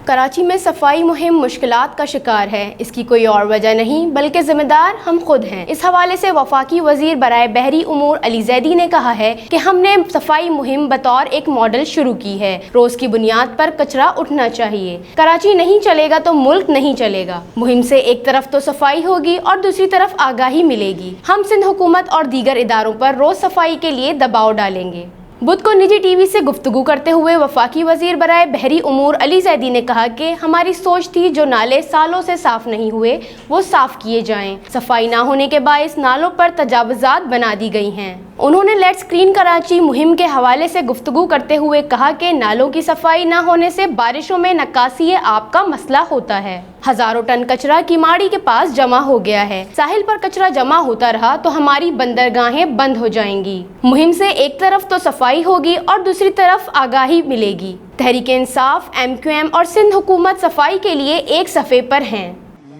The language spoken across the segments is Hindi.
कराची में सफाई मुहिम मुश्किलात का शिकार है। इसकी कोई और वजह नहीं बल्कि जिम्मेदार हम खुद हैं। इस हवाले से वफाकी वजीर बराए बहरी उमूर अली जैदी ने कहा है कि हमने सफाई मुहिम बतौर एक मॉडल शुरू की है। रोज की बुनियाद पर कचरा उठना चाहिए। कराची नहीं चलेगा तो मुल्क नहीं चलेगा। मुहिम से एक तरफ तो सफाई होगी और दूसरी तरफ आगाही मिलेगी। हम सिंध हुकूमत और दीगर इदारों पर रोज सफाई के लिए दबाव डालेंगे। बुध को निजी टीवी से गुफ्तगू करते हुए वफाकी वजीर बराए बहरी उमूर अली जैदी ने कहा कि हमारी सोच थी जो नाले सालों से साफ नहीं हुए वो साफ किए जाएं। सफाई ना होने के बायस नालों पर तजावुजात बना दी गई हैं। उन्होंने लेट्स क्लीन कराची मुहिम के हवाले से गुफ्तगू करते हुए कहा कि नालों की सफाई ना होने से बारिशों में नक्कासी आब का मसला होता है। हजारों टन कचरा किमाड़ी के पास जमा हो गया है। साहिल पर कचरा जमा होता रहा तो हमारी बंदरगाहें बंद हो जाएंगी। मुहिम से एक तरफ तो सफाई होगी और दूसरी तरफ आगाही मिलेगी। तहरीक इंसाफ, MQM और सिंध हुकूमत सफाई के लिए एक सफ़े पर हैं।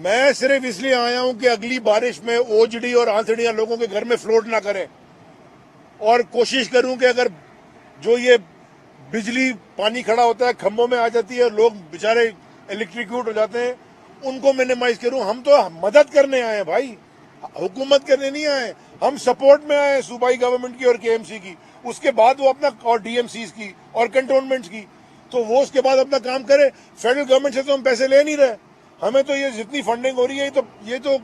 मैं सिर्फ इसलिए आया हूं कि अगली बारिश में ओजड़ी और आंसड़ियां लोगों के घर में फ्लोट ना करें और कोशिश करूं कि अगर जो ये बिजली पानी खड़ा होता है खंभों में आ जाती है, लोग बेचारे इलेक्ट्रिक्यूट हो जाते हैं, उनको मिनिमाइज करूं। हम तो मदद करने आए हैं भाई, हुकूमत करने नहीं आए। हम सपोर्ट में आए हैं सूबाई गवर्नमेंट की और KMC की। उसके बाद वो अपना और DMCs की और कंटोनमेंट्स की, तो वो उसके बाद अपना काम करे। फेडरल गवर्नमेंट से तो हम पैसे ले नहीं रहे। हमें तो ये जितनी फंडिंग हो रही है ये तो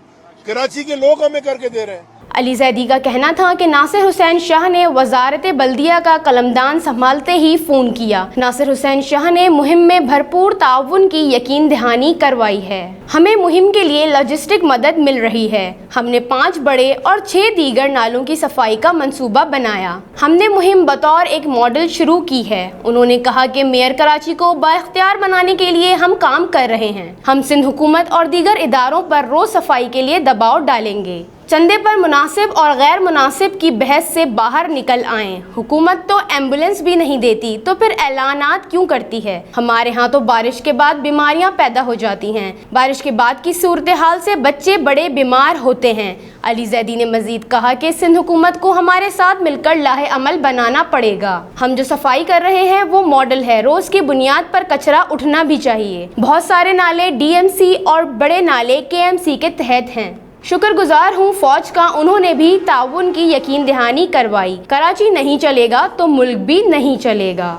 कराची के लोग हमें करके दे रहे हैं। अली जैदी का कहना था कि नासिर हुसैन शाह ने वजारत बल्दिया का कलमदान संभालते ही फ़ोन किया। नासिर हुसैन शाह ने मुहिम में भरपूर ताउन की यकीन दहानी करवाई है। हमें मुहिम के लिए लॉजिस्टिक मदद मिल रही है। हमने 5 बड़े और 6 दीगर नालों की सफाई का मंसूबा बनाया। हमने मुहिम बतौर एक मॉडल शुरू की है। उन्होंने कहा कि मेयर कराची को बाइख्तियार बनाने के लिए हम काम कर रहे हैं। हम सिंध हुकूमत और दीगर इदारों पर रोज सफाई के लिए दबाव डालेंगे। चंदे पर मुनासिब और गैर मुनासिब की बहस से बाहर निकल आएं। हुकूमत तो एम्बुलेंस भी नहीं देती तो फिर ऐलानात क्यों करती है। हमारे यहाँ तो बारिश के बाद बीमारियाँ पैदा हो जाती हैं। बारिश के बाद की सूरत हाल से बच्चे बड़े बीमार होते हैं। अली जैदी ने मजीद कहा कि सिंध हुकूमत को हमारे साथ मिलकर लाहे अमल बनाना पड़ेगा। हम जो सफाई कर रहे हैं वो मॉडल है। रोज की बुनियाद पर कचरा उठना भी चाहिए। बहुत सारे नाले DMC और बड़े नाले KMC के तहत हैं। शुक्रगुजार हूँ फौज का, उन्होंने भी ताउन की यकीन दहानी करवाई। कराची नहीं चलेगा तो मुल्क भी नहीं चलेगा।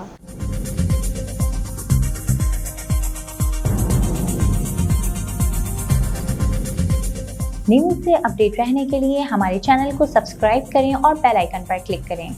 न्यूज़ से अपडेट रहने के लिए हमारे चैनल को सब्सक्राइब करें और बेल आइकन पर क्लिक करें।